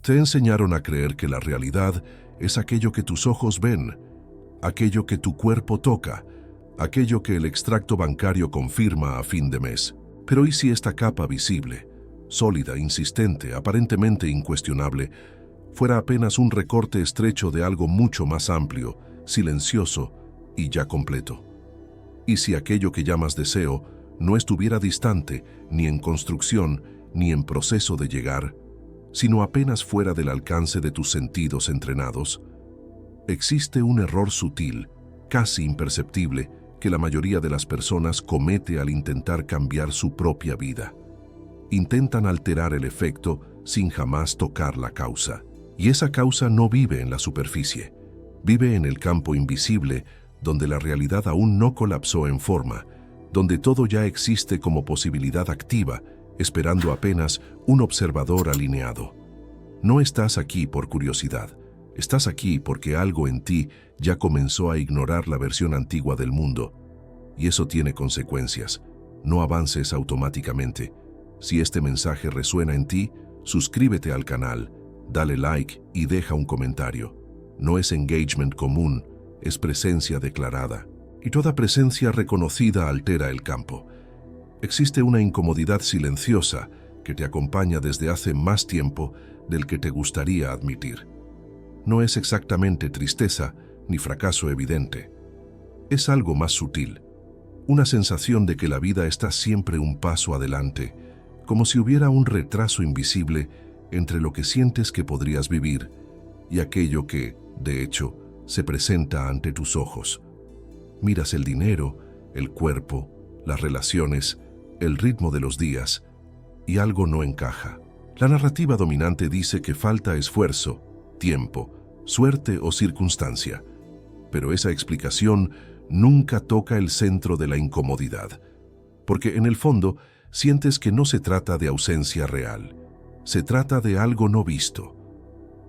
Te enseñaron a creer que la realidad es aquello que tus ojos ven, aquello que tu cuerpo toca, aquello que el extracto bancario confirma a fin de mes. Pero ¿y si esta capa visible, sólida, insistente, aparentemente incuestionable, fuera apenas un recorte estrecho de algo mucho más amplio, silencioso y ya completo? ¿Y si aquello que llamas deseo no estuviera distante, ni en construcción, ni en proceso de llegar, sino apenas fuera del alcance de tus sentidos entrenados? Existe un error sutil, casi imperceptible, que la mayoría de las personas comete al intentar cambiar su propia vida. Intentan alterar el efecto sin jamás tocar la causa. Y esa causa no vive en la superficie, vive en el campo invisible, donde la realidad aún no colapsó en forma, donde todo ya existe como posibilidad activa, esperando apenas un observador alineado. No estás aquí por curiosidad, estás aquí porque algo en ti ya comenzó a ignorar la versión antigua del mundo. Y eso tiene consecuencias. No avances automáticamente. Si este mensaje resuena en ti, suscríbete al canal, dale like y deja un comentario. No es engagement común, es presencia declarada. Y toda presencia reconocida altera el campo. Existe una incomodidad silenciosa que te acompaña desde hace más tiempo del que te gustaría admitir. No es exactamente tristeza ni fracaso evidente. Es algo más sutil. Una sensación de que la vida está siempre un paso adelante, como si hubiera un retraso invisible entre lo que sientes que podrías vivir y aquello que, de hecho, se presenta ante tus ojos. Miras el dinero, el cuerpo, las relaciones, el ritmo de los días, y algo no encaja. La narrativa dominante dice que falta esfuerzo, tiempo, suerte o circunstancia, pero esa explicación nunca toca el centro de la incomodidad, porque en el fondo sientes que no se trata de ausencia real, se trata de algo no visto.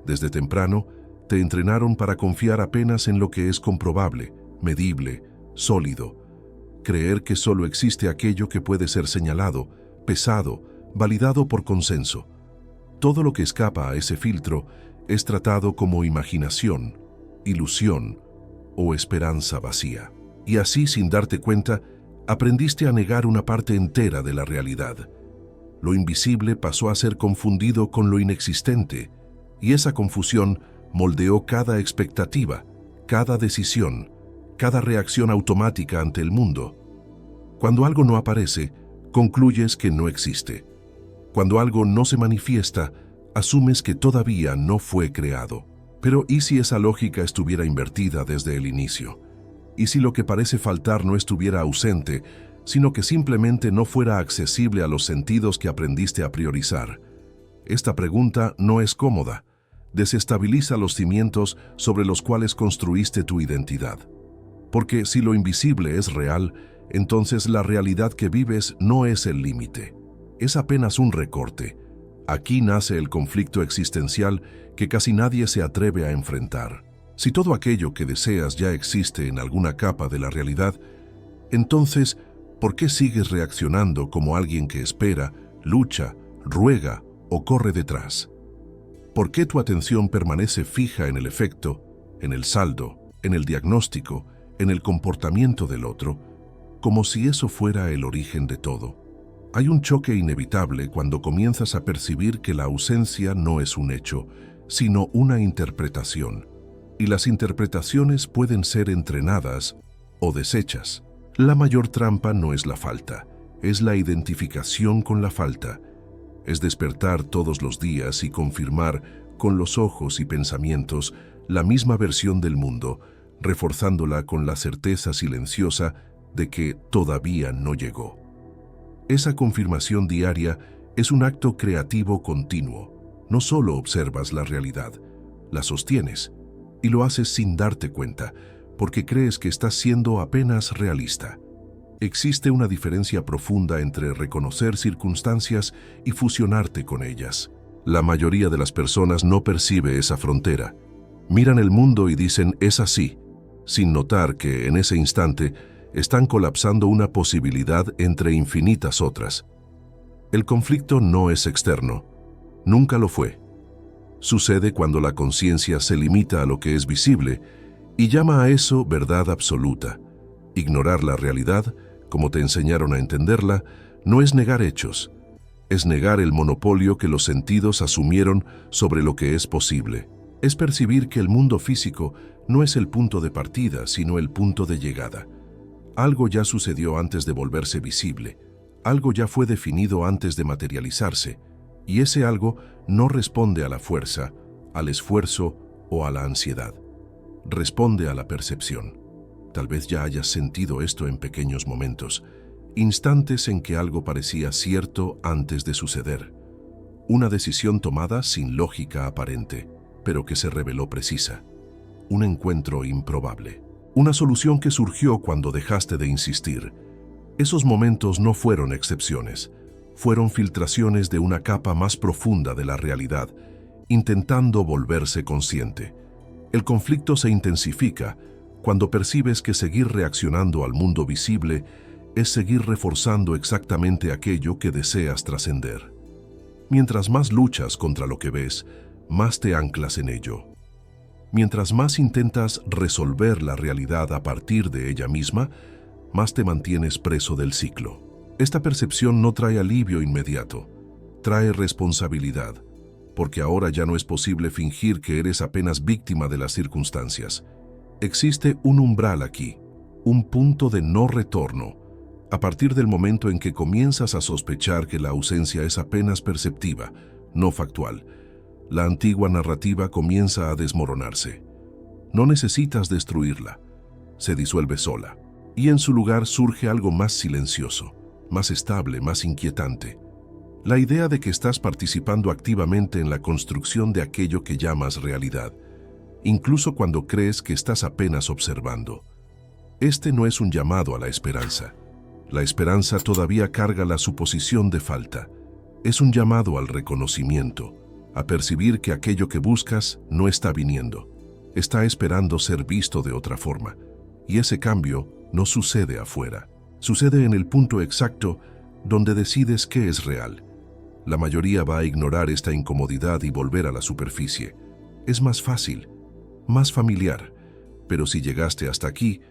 Desde temprano, te entrenaron para confiar apenas en lo que es comprobable, medible, sólido, creer que solo existe aquello que puede ser señalado, pesado, validado por consenso. Todo lo que escapa a ese filtro es tratado como imaginación, ilusión o esperanza vacía. Y así, sin darte cuenta, aprendiste a negar una parte entera de la realidad. Lo invisible pasó a ser confundido con lo inexistente, y esa confusión moldeó cada expectativa, cada decisión, cada reacción automática ante el mundo. Cuando algo no aparece, concluyes que no existe. Cuando algo no se manifiesta, asumes que todavía no fue creado. Pero ¿y si esa lógica estuviera invertida desde el inicio? ¿Y si lo que parece faltar no estuviera ausente, sino que simplemente no fuera accesible a los sentidos que aprendiste a priorizar? Esta pregunta no es cómoda. Desestabiliza los cimientos sobre los cuales construiste tu identidad. Porque si lo invisible es real, entonces la realidad que vives no es el límite. Es apenas un recorte. Aquí nace el conflicto existencial que casi nadie se atreve a enfrentar. Si todo aquello que deseas ya existe en alguna capa de la realidad, entonces, ¿por qué sigues reaccionando como alguien que espera, lucha, ruega o corre detrás? ¿Por qué tu atención permanece fija en el efecto, en el saldo, en el diagnóstico, en el comportamiento del otro, como si eso fuera el origen de todo? Hay un choque inevitable cuando comienzas a percibir que la ausencia no es un hecho, sino una interpretación. Y las interpretaciones pueden ser entrenadas o deshechas. La mayor trampa no es la falta, es la identificación con la falta. Es despertar todos los días y confirmar con los ojos y pensamientos la misma versión del mundo, reforzándola con la certeza silenciosa de que todavía no llegó. Esa confirmación diaria es un acto creativo continuo. No solo observas la realidad, la sostienes, y lo haces sin darte cuenta, porque crees que estás siendo apenas realista. Existe una diferencia profunda entre reconocer circunstancias y fusionarte con ellas. La mayoría de las personas no percibe esa frontera. Miran el mundo y dicen «es así», sin notar que en ese instante están colapsando una posibilidad entre infinitas otras. El conflicto no es externo, nunca lo fue. Sucede cuando la conciencia se limita a lo que es visible y llama a eso verdad absoluta. Ignorar la realidad, como te enseñaron a entenderla, no es negar hechos, es negar el monopolio que los sentidos asumieron sobre lo que es posible. Es percibir que el mundo físico no es el punto de partida, sino el punto de llegada. Algo ya sucedió antes de volverse visible, algo ya fue definido antes de materializarse, y ese algo no responde a la fuerza, al esfuerzo o a la ansiedad. Responde a la percepción. Tal vez ya hayas sentido esto en pequeños momentos, instantes en que algo parecía cierto antes de suceder. Una decisión tomada sin lógica aparente, pero que se reveló precisa. Un encuentro improbable. Una solución que surgió cuando dejaste de insistir. Esos momentos no fueron excepciones. Fueron filtraciones de una capa más profunda de la realidad, intentando volverse consciente. El conflicto se intensifica cuando percibes que seguir reaccionando al mundo visible es seguir reforzando exactamente aquello que deseas trascender. Mientras más luchas contra lo que ves, más te anclas en ello. Mientras más intentas resolver la realidad a partir de ella misma, más te mantienes preso del ciclo. Esta percepción no trae alivio inmediato, trae responsabilidad, porque ahora ya no es posible fingir que eres apenas víctima de las circunstancias. Existe un umbral aquí, un punto de no retorno, a partir del momento en que comienzas a sospechar que la ausencia es apenas perceptiva, no factual. La antigua narrativa comienza a desmoronarse. No necesitas destruirla, se disuelve sola, y en su lugar surge algo más silencioso, más estable, más inquietante. La idea de que estás participando activamente en la construcción de aquello que llamas realidad, incluso cuando crees que estás apenas observando. Este no es un llamado a la esperanza. La esperanza todavía carga la suposición de falta. Es un llamado al reconocimiento, a percibir que aquello que buscas no está viniendo, está esperando ser visto de otra forma. Y ese cambio no sucede afuera, sucede en el punto exacto donde decides qué es real. La mayoría va a ignorar esta incomodidad y volver a la superficie. Es más fácil, más familiar, pero si llegaste hasta aquí,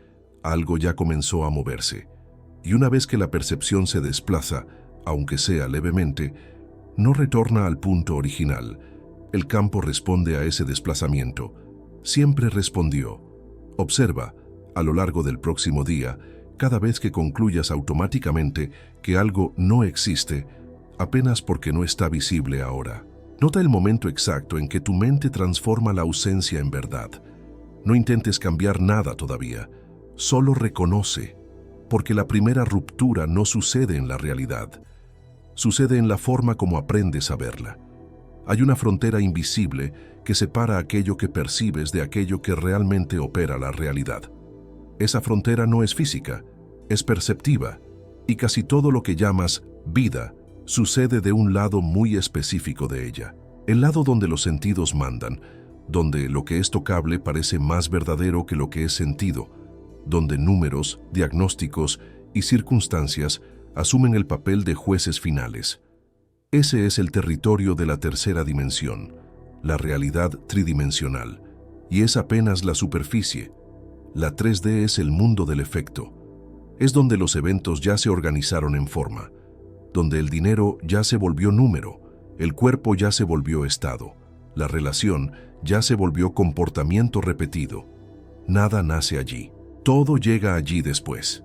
algo ya comenzó a moverse. Y una vez que la percepción se desplaza, aunque sea levemente, no retorna al punto original. El campo responde a ese desplazamiento. Siempre respondió. Observa, a lo largo del próximo día, cada vez que concluyas automáticamente que algo no existe, apenas porque no está visible ahora. Nota el momento exacto en que tu mente transforma la ausencia en verdad. No intentes cambiar nada todavía, solo reconoce, porque la primera ruptura no sucede en la realidad, sucede en la forma como aprendes a verla. Hay una frontera invisible que separa aquello que percibes de aquello que realmente opera la realidad. Esa frontera no es física, es perceptiva, y casi todo lo que llamas vida sucede de un lado muy específico de ella, el lado donde los sentidos mandan, donde lo que es tocable parece más verdadero que lo que es sentido, donde números, diagnósticos y circunstancias asumen el papel de jueces finales. Ese es el territorio de la tercera dimensión, la realidad tridimensional, y es apenas la superficie. La 3D es el mundo del efecto. Es donde los eventos ya se organizaron en forma, donde el dinero ya se volvió número, el cuerpo ya se volvió estado, la relación ya se volvió comportamiento repetido. Nada nace allí, todo llega allí después.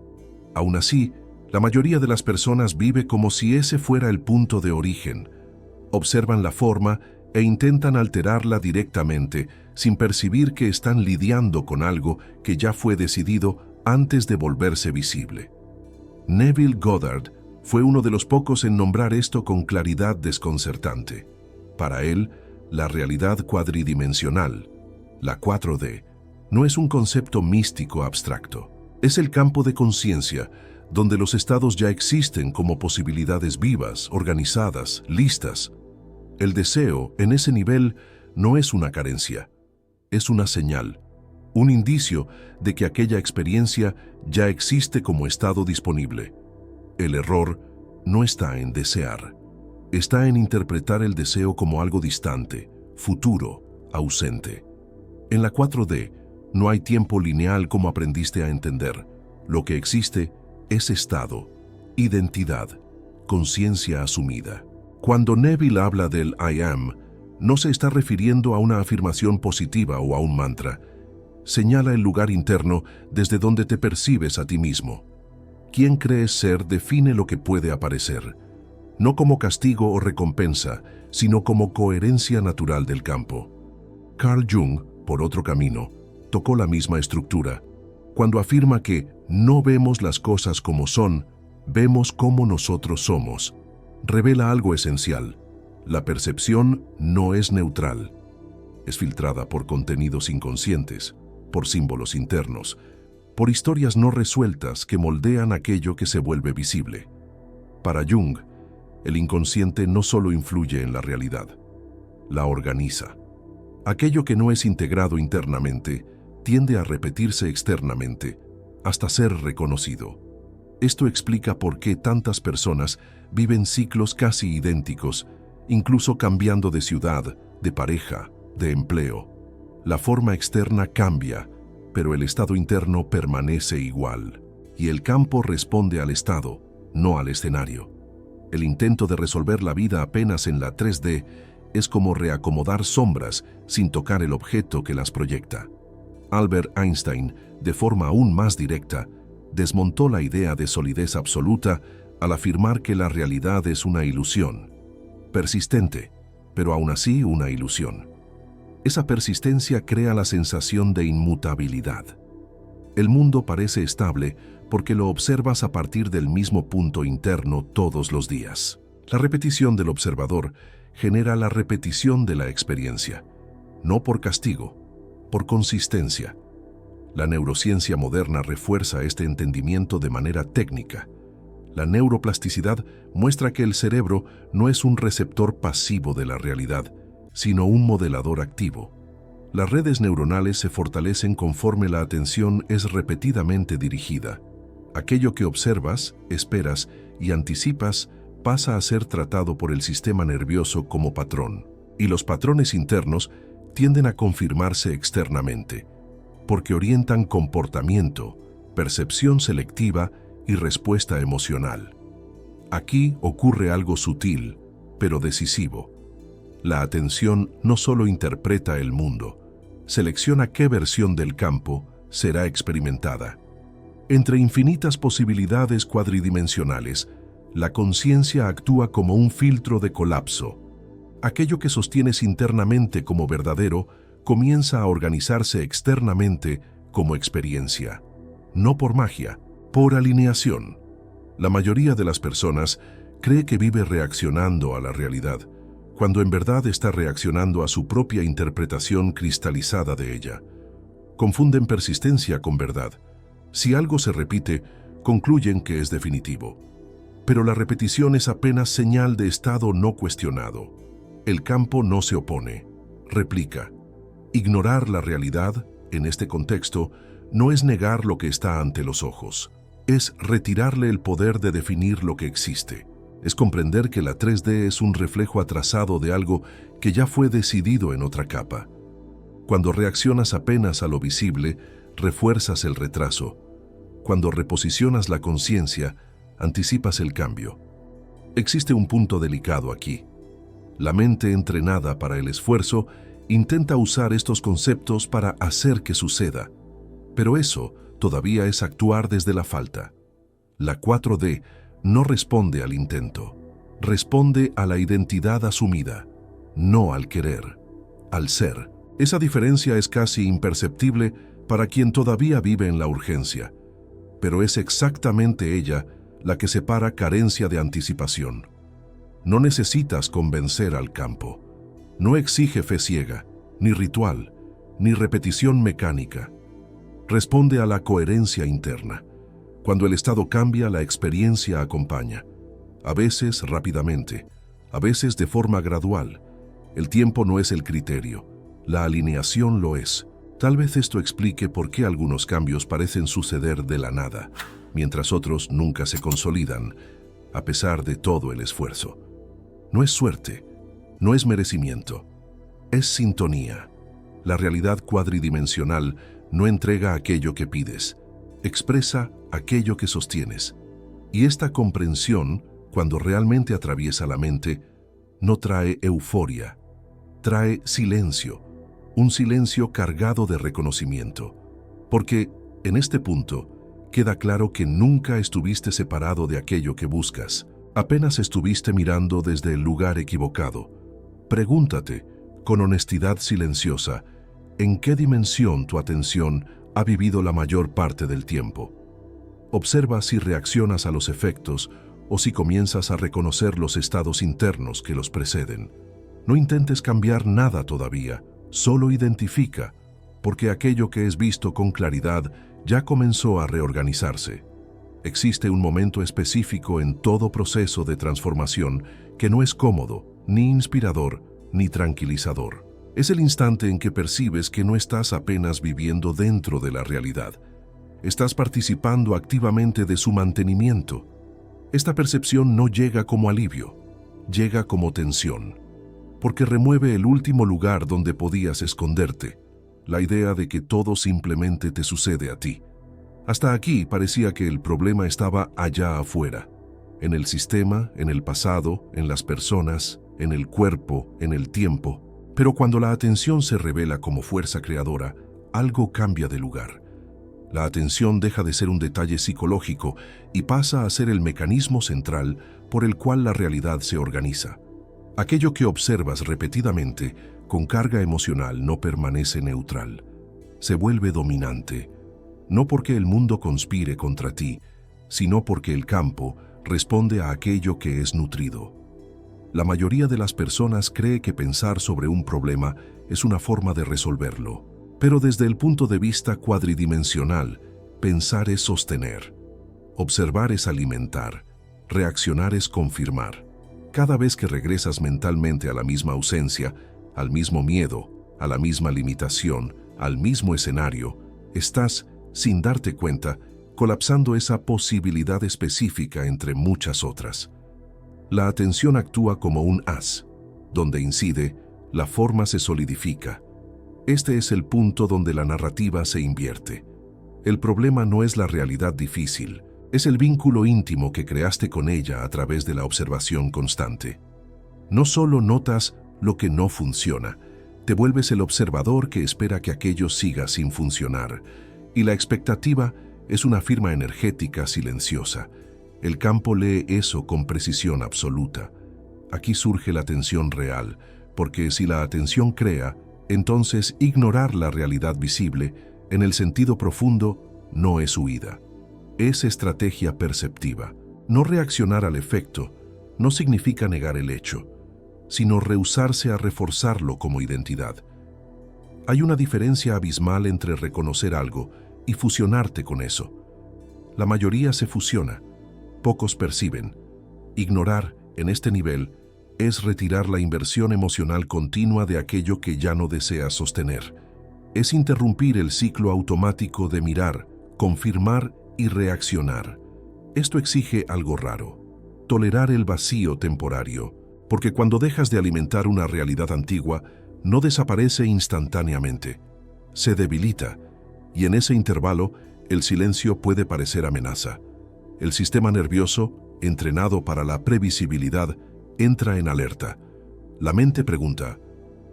Aún así, la mayoría de las personas vive como si ese fuera el punto de origen. Observan la forma e intentan alterarla directamente, sin percibir que están lidiando con algo que ya fue decidido antes de volverse visible. Neville Goddard fue uno de los pocos en nombrar esto con claridad desconcertante. Para él, la realidad cuadridimensional, la 4D, no es un concepto místico abstracto. Es el campo de conciencia, donde los estados ya existen como posibilidades vivas, organizadas, listas. El deseo, en ese nivel, no es una carencia, es una señal, un indicio de que aquella experiencia ya existe como estado disponible. El error no está en desear, está en interpretar el deseo como algo distante, futuro, ausente. En la 4D, no hay tiempo lineal como aprendiste a entender. Lo que existe es estado, identidad, conciencia asumida. Cuando Neville habla del I am, no se está refiriendo a una afirmación positiva o a un mantra. Señala el lugar interno desde donde te percibes a ti mismo. Quién crees ser define lo que puede aparecer, no como castigo o recompensa, sino como coherencia natural del campo. Carl Jung, por otro camino, tocó la misma estructura, cuando afirma que no vemos las cosas como son, vemos cómo nosotros somos. Revela algo esencial. La percepción no es neutral. Es filtrada por contenidos inconscientes, por símbolos internos, por historias no resueltas que moldean aquello que se vuelve visible. Para Jung, el inconsciente no solo influye en la realidad, la organiza. Aquello que no es integrado internamente tiende a repetirse externamente, hasta ser reconocido. Esto explica por qué tantas personas viven ciclos casi idénticos, incluso cambiando de ciudad, de pareja, de empleo. La forma externa cambia, pero el estado interno permanece igual, y el campo responde al estado, no al escenario. El intento de resolver la vida apenas en la 3D es como reacomodar sombras sin tocar el objeto que las proyecta. Albert Einstein, de forma aún más directa, desmontó la idea de solidez absoluta al afirmar que la realidad es una ilusión. Persistente, pero aún así una ilusión. Esa persistencia crea la sensación de inmutabilidad. El mundo parece estable porque lo observas a partir del mismo punto interno todos los días. La repetición del observador genera la repetición de la experiencia, no por castigo, por consistencia. La neurociencia moderna refuerza este entendimiento de manera técnica. La neuroplasticidad muestra que el cerebro no es un receptor pasivo de la realidad, sino un modelador activo. Las redes neuronales se fortalecen conforme la atención es repetidamente dirigida. Aquello que observas, esperas y anticipas pasa a ser tratado por el sistema nervioso como patrón, y los patrones internos tienden a confirmarse externamente, porque orientan comportamiento, percepción selectiva y respuesta emocional. Aquí ocurre algo sutil, pero decisivo. La atención no solo interpreta el mundo, selecciona qué versión del campo será experimentada. Entre infinitas posibilidades cuadridimensionales, la conciencia actúa como un filtro de colapso. Aquello que sostienes internamente como verdadero comienza a organizarse externamente como experiencia. No por magia, por alineación. La mayoría de las personas cree que vive reaccionando a la realidad, cuando en verdad está reaccionando a su propia interpretación cristalizada de ella. Confunden persistencia con verdad. Si algo se repite, concluyen que es definitivo. Pero la repetición es apenas señal de estado no cuestionado. El campo no se opone, replica. Ignorar la realidad, en este contexto, no es negar lo que está ante los ojos. Es retirarle el poder de definir lo que existe. Es comprender que la 3D es un reflejo atrasado de algo que ya fue decidido en otra capa. Cuando reaccionas apenas a lo visible, refuerzas el retraso. Cuando reposicionas la conciencia, anticipas el cambio. Existe un punto delicado aquí. La mente entrenada para el esfuerzo intenta usar estos conceptos para hacer que suceda, pero eso todavía es actuar desde la falta. La 4D no responde al intento, responde a la identidad asumida, no al querer, al ser. Esa diferencia es casi imperceptible para quien todavía vive en la urgencia, pero es exactamente ella la que separa carencia de anticipación. No necesitas convencer al campo. No exige fe ciega, ni ritual, ni repetición mecánica. Responde a la coherencia interna. Cuando el estado cambia, la experiencia acompaña. A veces rápidamente, a veces de forma gradual. El tiempo no es el criterio, la alineación lo es. Tal vez esto explique por qué algunos cambios parecen suceder de la nada, mientras otros nunca se consolidan, a pesar de todo el esfuerzo. No es suerte, no es merecimiento. es sintonía. La realidad cuadridimensional no entrega aquello que pides, expresa aquello que sostienes. Y esta comprensión, cuando realmente atraviesa la mente, no trae euforia, trae silencio, un silencio cargado de reconocimiento. Porque, en este punto, queda claro que nunca estuviste separado de aquello que buscas, apenas estuviste mirando desde el lugar equivocado. Pregúntate, con honestidad silenciosa, ¿en qué dimensión tu atención ha vivido la mayor parte del tiempo? Observa si reaccionas a los efectos o si comienzas a reconocer los estados internos que los preceden. No intentes cambiar nada todavía, solo identifica, porque aquello que es visto con claridad ya comenzó a reorganizarse. Existe un momento específico en todo proceso de transformación que no es cómodo, ni inspirador, ni tranquilizador. Es el instante en que percibes que no estás apenas viviendo dentro de la realidad. Estás participando activamente de su mantenimiento. Esta percepción no llega como alivio, llega como tensión, porque remueve el último lugar donde podías esconderte, la idea de que todo simplemente te sucede a ti. Hasta aquí parecía que el problema estaba allá afuera, en el sistema, en el pasado, en las personas, en el cuerpo, en el tiempo. Pero cuando la atención se revela como fuerza creadora, algo cambia de lugar. La atención deja de ser un detalle psicológico y pasa a ser el mecanismo central por el cual la realidad se organiza. Aquello que observas repetidamente, con carga emocional, no permanece neutral. Se vuelve dominante, no porque el mundo conspire contra ti, sino porque el campo responde a aquello que es nutrido. La mayoría de las personas cree que pensar sobre un problema es una forma de resolverlo. Pero desde el punto de vista cuadridimensional, pensar es sostener. Observar es alimentar. Reaccionar es confirmar. Cada vez que regresas mentalmente a la misma ausencia, al mismo miedo, a la misma limitación, al mismo escenario, estás, sin darte cuenta, colapsando esa posibilidad específica entre muchas otras. La atención actúa como un haz. Donde incide, la forma se solidifica. Este es el punto donde la narrativa se invierte. El problema no es la realidad difícil, es el vínculo íntimo que creaste con ella a través de la observación constante. No solo notas lo que no funciona, te vuelves el observador que espera que aquello siga sin funcionar, y la expectativa es una firma energética silenciosa. El campo lee eso con precisión absoluta. Aquí surge la tensión real, porque si la atención crea, entonces ignorar la realidad visible, en el sentido profundo, no es huida. Es estrategia perceptiva. No reaccionar al efecto no significa negar el hecho, sino rehusarse a reforzarlo como identidad. Hay una diferencia abismal entre reconocer algo y fusionarte con eso. La mayoría se fusiona, pocos perciben. Ignorar, en este nivel, es retirar la inversión emocional continua de aquello que ya no deseas sostener. Es interrumpir el ciclo automático de mirar, confirmar y reaccionar. Esto exige algo raro: tolerar el vacío temporario, porque cuando dejas de alimentar una realidad antigua, no desaparece instantáneamente, se debilita, y en ese intervalo, el silencio puede parecer amenaza. El sistema nervioso, entrenado para la previsibilidad, entra en alerta. La mente pregunta: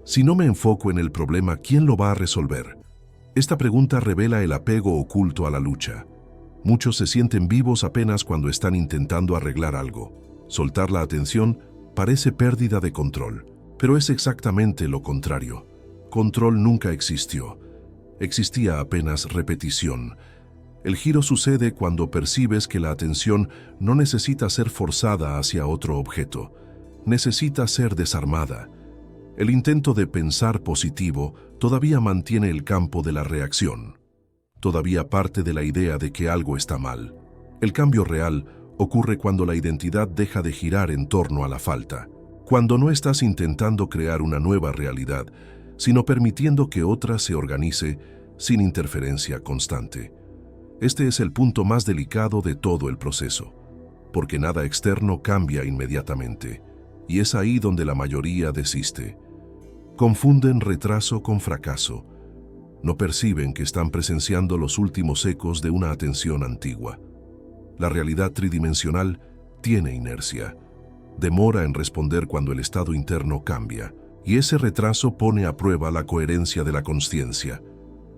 si no me enfoco en el problema, ¿quién lo va a resolver? Esta pregunta revela el apego oculto a la lucha. Muchos se sienten vivos apenas cuando están intentando arreglar algo. Soltar la atención parece pérdida de control, pero es exactamente lo contrario. Control nunca existió. Existía apenas repetición. El giro sucede cuando percibes que la atención no necesita ser forzada hacia otro objeto. Necesita ser desarmada. El intento de pensar positivo todavía mantiene el campo de la reacción. Todavía parte de la idea de que algo está mal. El cambio real ocurre cuando la identidad deja de girar en torno a la falta. Cuando no estás intentando crear una nueva realidad, sino permitiendo que otra se organice sin interferencia constante. Este es el punto más delicado de todo el proceso, porque nada externo cambia inmediatamente. Y es ahí donde la mayoría desiste. Confunden retraso con fracaso. No perciben que están presenciando los últimos ecos de una atención antigua. La realidad tridimensional tiene inercia. Demora en responder cuando el estado interno cambia, y ese retraso pone a prueba la coherencia de la consciencia.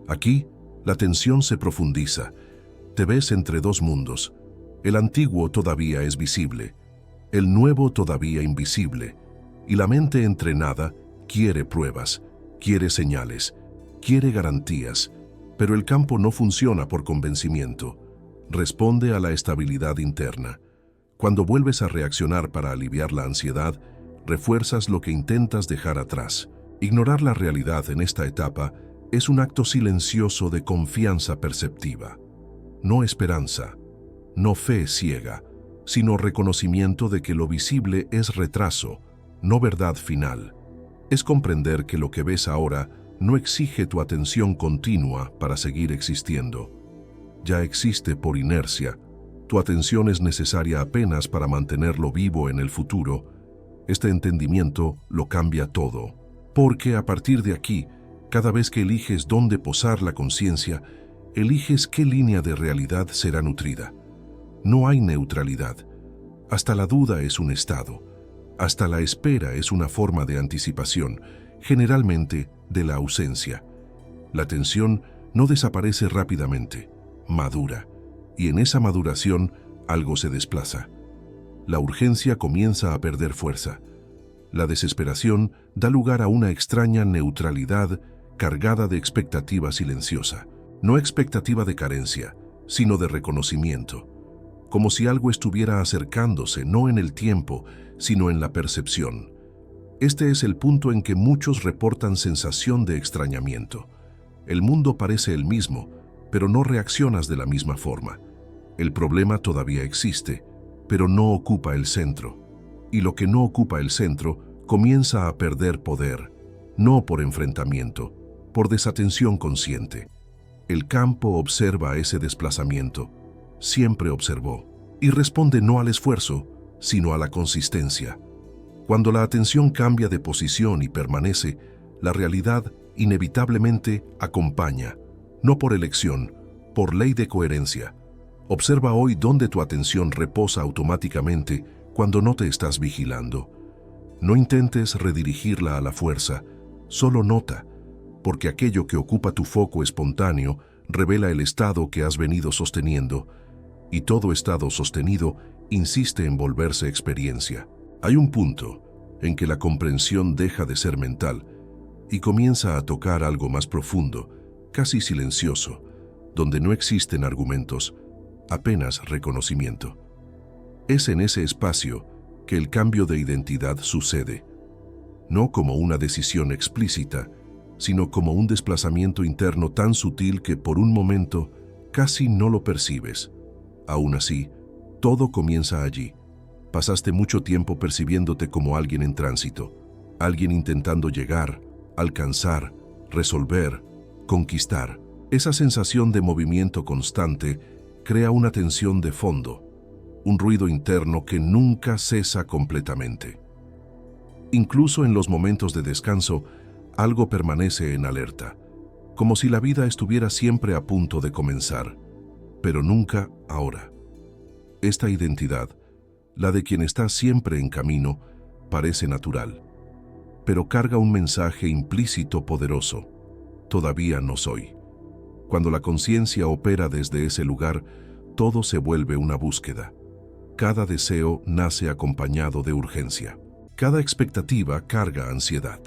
Aquí, la tensión se profundiza. Te ves entre dos mundos. El antiguo todavía es visible, el nuevo todavía invisible, y la mente entrenada quiere pruebas, quiere señales, quiere garantías, pero el campo no funciona por convencimiento, responde a la estabilidad interna. Cuando vuelves a reaccionar para aliviar la ansiedad, refuerzas lo que intentas dejar atrás. Ignorar la realidad en esta etapa es un acto silencioso de confianza perceptiva. No esperanza, no fe ciega, sino reconocimiento de que lo visible es retraso, no verdad final. Es comprender que lo que ves ahora no exige tu atención continua para seguir existiendo. Ya existe por inercia. Tu atención es necesaria apenas para mantenerlo vivo en el futuro. Este entendimiento lo cambia todo, porque a partir de aquí, cada vez que eliges dónde posar la conciencia, eliges qué línea de realidad será nutrida. No hay neutralidad. Hasta la duda es un estado. Hasta la espera es una forma de anticipación, generalmente de la ausencia. La tensión no desaparece rápidamente, madura, y en esa maduración algo se desplaza. La urgencia comienza a perder fuerza. La desesperación da lugar a una extraña neutralidad cargada de expectativa silenciosa. No expectativa de carencia, sino de reconocimiento. Como si algo estuviera acercándose, no en el tiempo, sino en la percepción. Este es el punto en que muchos reportan sensación de extrañamiento. El mundo parece el mismo, pero no reaccionas de la misma forma. El problema todavía existe, pero no ocupa el centro. Y lo que no ocupa el centro comienza a perder poder, no por enfrentamiento, por desatención consciente. El campo observa ese desplazamiento, siempre observó, y responde no al esfuerzo, sino a la consistencia. Cuando la atención cambia de posición y permanece, la realidad inevitablemente acompaña, no por elección, por ley de coherencia. Observa hoy dónde tu atención reposa automáticamente cuando no te estás vigilando. No intentes redirigirla a la fuerza, solo nota, porque aquello que ocupa tu foco espontáneo revela el estado que has venido sosteniendo, y todo estado sostenido insiste en volverse experiencia. Hay un punto en que la comprensión deja de ser mental y comienza a tocar algo más profundo, casi silencioso, donde no existen argumentos, apenas reconocimiento. Es en ese espacio que el cambio de identidad sucede, no como una decisión explícita, sino como un desplazamiento interno tan sutil que por un momento casi no lo percibes. Aún así, todo comienza allí. Pasaste mucho tiempo percibiéndote como alguien en tránsito, alguien intentando llegar, alcanzar, resolver, conquistar. Esa sensación de movimiento constante crea una tensión de fondo, un ruido interno que nunca cesa completamente. Incluso en los momentos de descanso, algo permanece en alerta, como si la vida estuviera siempre a punto de comenzar, pero nunca ahora. Esta identidad, la de quien está siempre en camino, parece natural, pero carga un mensaje implícito poderoso. Todavía no soy. Cuando la conciencia opera desde ese lugar, todo se vuelve una búsqueda. Cada deseo nace acompañado de urgencia. Cada expectativa carga ansiedad.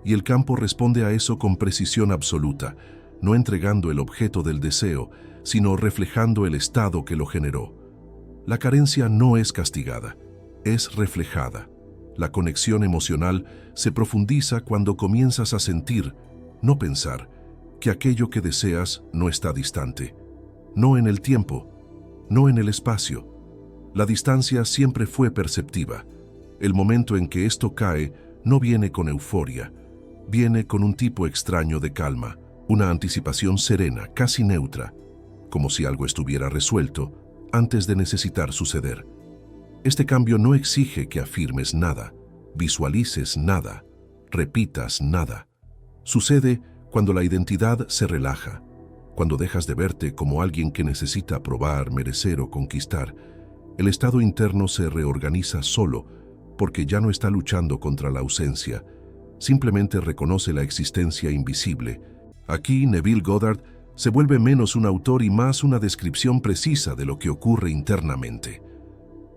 Y el campo responde a eso con precisión absoluta, no entregando el objeto del deseo, sino reflejando el estado que lo generó. La carencia no es castigada, es reflejada. La conexión emocional se profundiza cuando comienzas a sentir, no pensar, que aquello que deseas no está distante, no en el tiempo, no en el espacio. La distancia siempre fue perceptiva. El momento en que esto cae no viene con euforia, viene con un tipo extraño de calma, una anticipación serena, casi neutra, como si algo estuviera resuelto antes de necesitar suceder. Este cambio no exige que afirmes nada, visualices nada, repitas nada. Sucede cuando la identidad se relaja, cuando dejas de verte como alguien que necesita probar, merecer o conquistar. El estado interno se reorganiza solo porque ya no está luchando contra la ausencia, simplemente reconoce la existencia invisible. Aquí Neville Goddard se vuelve menos un autor y más una descripción precisa de lo que ocurre internamente.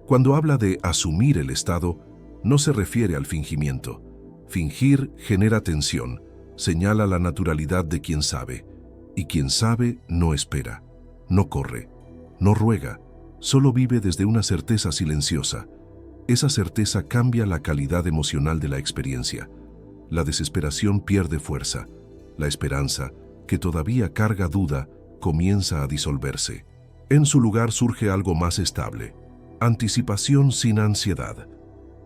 Cuando habla de asumir el estado, no se refiere al fingimiento. Fingir genera tensión, señala la naturalidad de quien sabe, y quien sabe no espera, no corre, no ruega, solo vive desde una certeza silenciosa. Esa certeza cambia la calidad emocional de la experiencia. La desesperación pierde fuerza. La esperanza, que todavía carga duda, comienza a disolverse. En su lugar surge algo más estable. Anticipación sin ansiedad.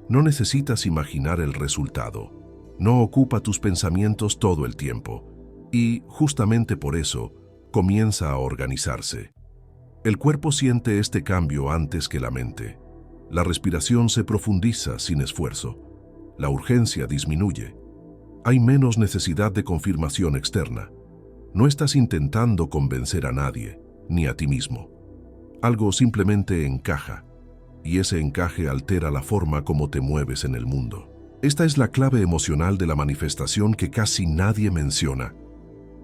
No necesitas imaginar el resultado. No ocupa tus pensamientos todo el tiempo. Y, justamente por eso, comienza a organizarse. El cuerpo siente este cambio antes que la mente. La respiración se profundiza sin esfuerzo. La urgencia disminuye. Hay menos necesidad de confirmación externa. No estás intentando convencer a nadie, ni a ti mismo. Algo simplemente encaja, y ese encaje altera la forma como te mueves en el mundo. Esta es la clave emocional de la manifestación que casi nadie menciona.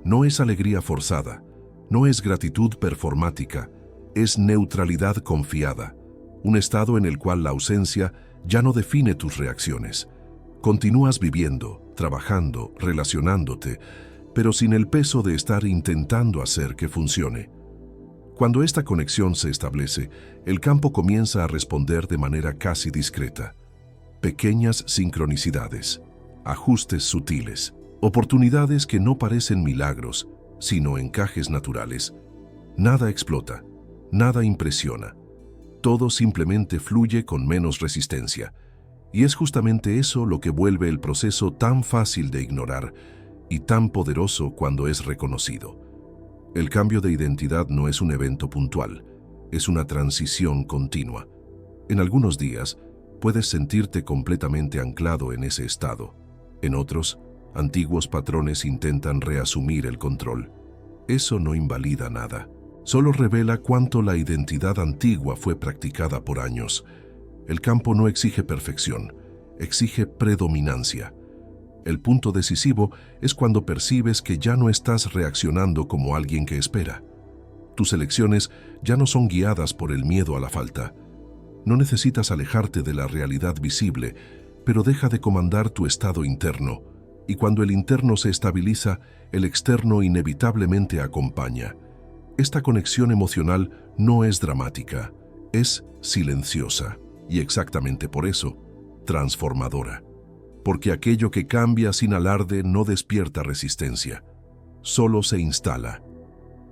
No es alegría forzada, no es gratitud performática, es neutralidad confiada, un estado en el cual la ausencia ya no define tus reacciones. Continúas viviendo, trabajando, relacionándote, pero sin el peso de estar intentando hacer que funcione. Cuando esta conexión se establece, el campo comienza a responder de manera casi discreta. Pequeñas sincronicidades, ajustes sutiles, oportunidades que no parecen milagros, sino encajes naturales. Nada explota, nada impresiona. Todo simplemente fluye con menos resistencia. Y es justamente eso lo que vuelve el proceso tan fácil de ignorar y tan poderoso cuando es reconocido. El cambio de identidad no es un evento puntual, es una transición continua. En algunos días, puedes sentirte completamente anclado en ese estado. En otros, antiguos patrones intentan reasumir el control. Eso no invalida nada. Solo revela cuánto la identidad antigua fue practicada por años. El campo no exige perfección, exige predominancia. El punto decisivo es cuando percibes que ya no estás reaccionando como alguien que espera. Tus elecciones ya no son guiadas por el miedo a la falta. No necesitas alejarte de la realidad visible, pero deja de comandar tu estado interno, y cuando el interno se estabiliza, el externo inevitablemente acompaña. Esta conexión emocional no es dramática, es silenciosa, y exactamente por eso, transformadora. Porque aquello que cambia sin alarde no despierta resistencia, solo se instala.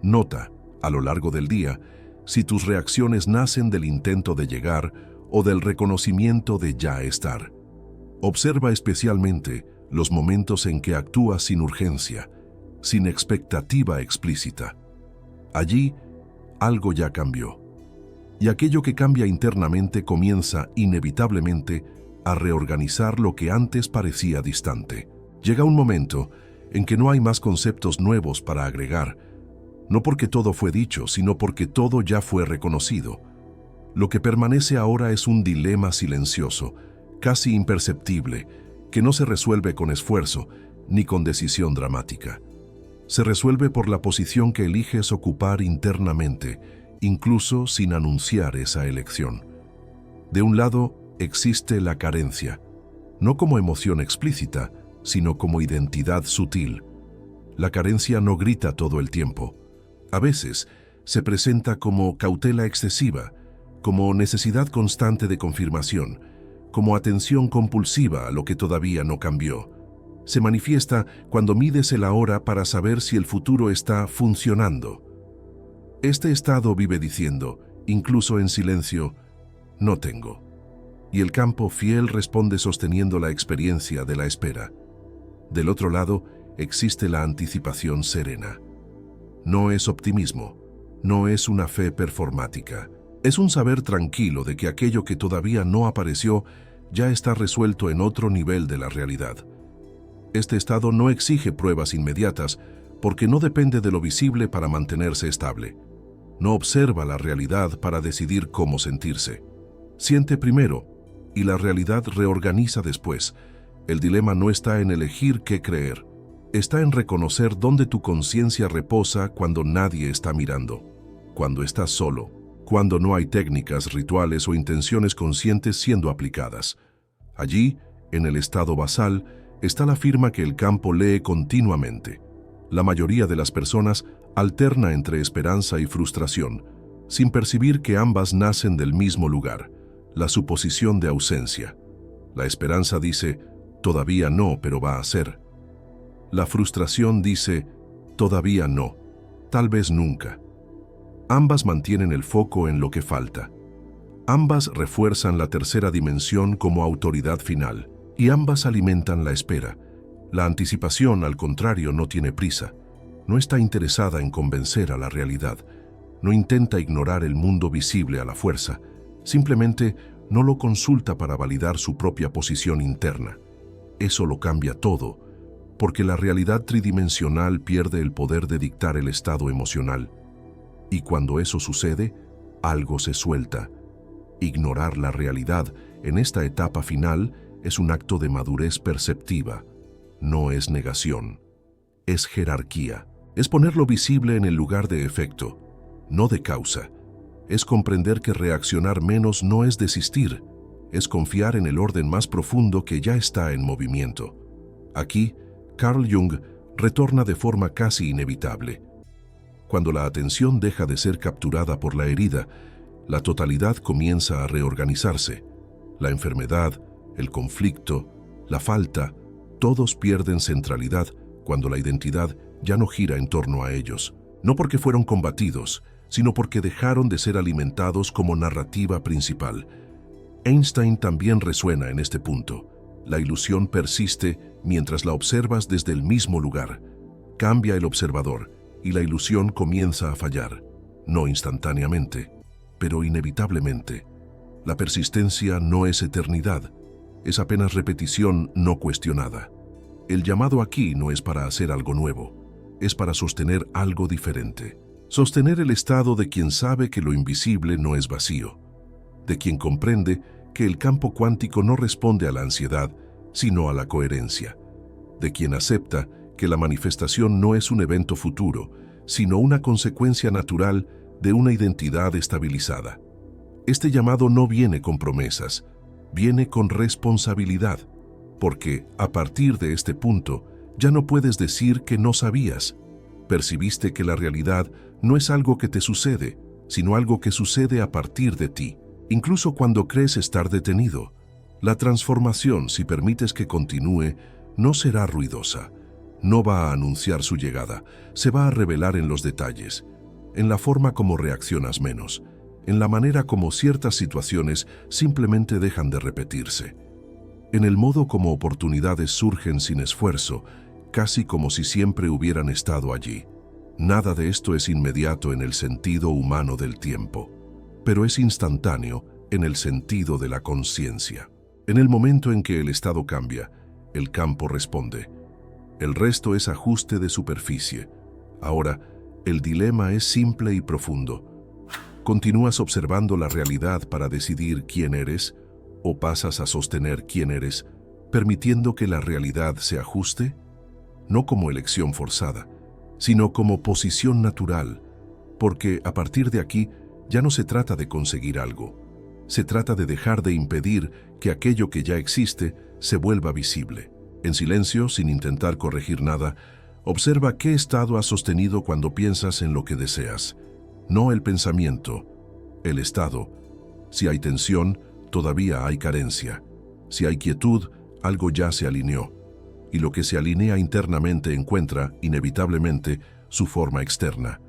Nota, a lo largo del día, si tus reacciones nacen del intento de llegar o del reconocimiento de ya estar. Observa especialmente los momentos en que actúas sin urgencia, sin expectativa explícita. Allí, algo ya cambió. Y aquello que cambia internamente comienza inevitablemente a reorganizar lo que antes parecía distante. Llega un momento en que no hay más conceptos nuevos para agregar, no porque todo fue dicho, sino porque todo ya fue reconocido. Lo que permanece ahora es un dilema silencioso, casi imperceptible, que no se resuelve con esfuerzo ni con decisión dramática. Se resuelve por la posición que eliges ocupar internamente, incluso sin anunciar esa elección. De un lado, existe la carencia, no como emoción explícita, sino como identidad sutil. La carencia no grita todo el tiempo. A veces, se presenta como cautela excesiva, como necesidad constante de confirmación, como atención compulsiva a lo que todavía no cambió. Se manifiesta cuando mides el ahora para saber si el futuro está funcionando. Este estado vive diciendo, incluso en silencio, no tengo. Y el campo fiel responde sosteniendo la experiencia de la espera. Del otro lado, existe la anticipación serena. No es optimismo, no es una fe performática. Es un saber tranquilo de que aquello que todavía no apareció ya está resuelto en otro nivel de la realidad. Este estado no exige pruebas inmediatas porque no depende de lo visible para mantenerse estable. No observa la realidad para decidir cómo sentirse. Siente primero y la realidad reorganiza después. El dilema no está en elegir qué creer. Está en reconocer dónde tu conciencia reposa cuando nadie está mirando, cuando estás solo, cuando no hay técnicas, rituales o intenciones conscientes siendo aplicadas. Allí, en el estado basal, está la firma que el campo lee continuamente. La mayoría de las personas alterna entre esperanza y frustración, sin percibir que ambas nacen del mismo lugar, la suposición de ausencia. La esperanza dice, todavía no, pero va a ser. La frustración dice, todavía no, tal vez nunca. Ambas mantienen el foco en lo que falta. Ambas refuerzan la tercera dimensión como autoridad final, y ambas alimentan la espera. La anticipación, al contrario, no tiene prisa. No está interesada en convencer a la realidad. No intenta ignorar el mundo visible a la fuerza. Simplemente no lo consulta para validar su propia posición interna. Eso lo cambia todo, porque la realidad tridimensional pierde el poder de dictar el estado emocional. Y cuando eso sucede, algo se suelta. Ignorar la realidad en esta etapa final es un acto de madurez perceptiva. No es negación, es jerarquía. Es poner lo visible en el lugar de efecto, no de causa. Es comprender que reaccionar menos no es desistir, es confiar en el orden más profundo que ya está en movimiento. Aquí, Carl Jung retorna de forma casi inevitable. Cuando la atención deja de ser capturada por la herida, la totalidad comienza a reorganizarse. La enfermedad, el conflicto, la falta, todos pierden centralidad cuando la identidad ya no gira en torno a ellos. No porque fueron combatidos, sino porque dejaron de ser alimentados como narrativa principal. Einstein también resuena en este punto. La ilusión persiste mientras la observas desde el mismo lugar. Cambia el observador y la ilusión comienza a fallar. No instantáneamente, pero inevitablemente. La persistencia no es eternidad, es apenas repetición no cuestionada. El llamado aquí no es para hacer algo nuevo, es para sostener algo diferente. Sostener el estado de quien sabe que lo invisible no es vacío, de quien comprende que el campo cuántico no responde a la ansiedad, sino a la coherencia, de quien acepta que la manifestación no es un evento futuro, sino una consecuencia natural de una identidad estabilizada. Este llamado no viene con promesas, viene con responsabilidad, porque a partir de este punto ya no puedes decir que no sabías. Percibiste que la realidad no es algo que te sucede, sino algo que sucede a partir de ti, incluso cuando crees estar detenido. La transformación, si permites que continúe, no será ruidosa, no va a anunciar su llegada, se va a revelar en los detalles, en la forma como reaccionas menos, en la manera como ciertas situaciones simplemente dejan de repetirse, en el modo como oportunidades surgen sin esfuerzo, casi como si siempre hubieran estado allí. Nada de esto es inmediato en el sentido humano del tiempo, pero es instantáneo en el sentido de la conciencia. En el momento en que el estado cambia, el campo responde. El resto es ajuste de superficie. Ahora, el dilema es simple y profundo. ¿Continúas observando la realidad para decidir quién eres o pasas a sostener quién eres, permitiendo que la realidad se ajuste? No como elección forzada, sino como posición natural, porque a partir de aquí ya no se trata de conseguir algo. Se trata de dejar de impedir que aquello que ya existe se vuelva visible. En silencio, sin intentar corregir nada, observa qué estado has sostenido cuando piensas en lo que deseas. No el pensamiento, el estado. Si hay tensión, todavía hay carencia. Si hay quietud, algo ya se alineó. Y lo que se alinea internamente encuentra, inevitablemente, su forma externa.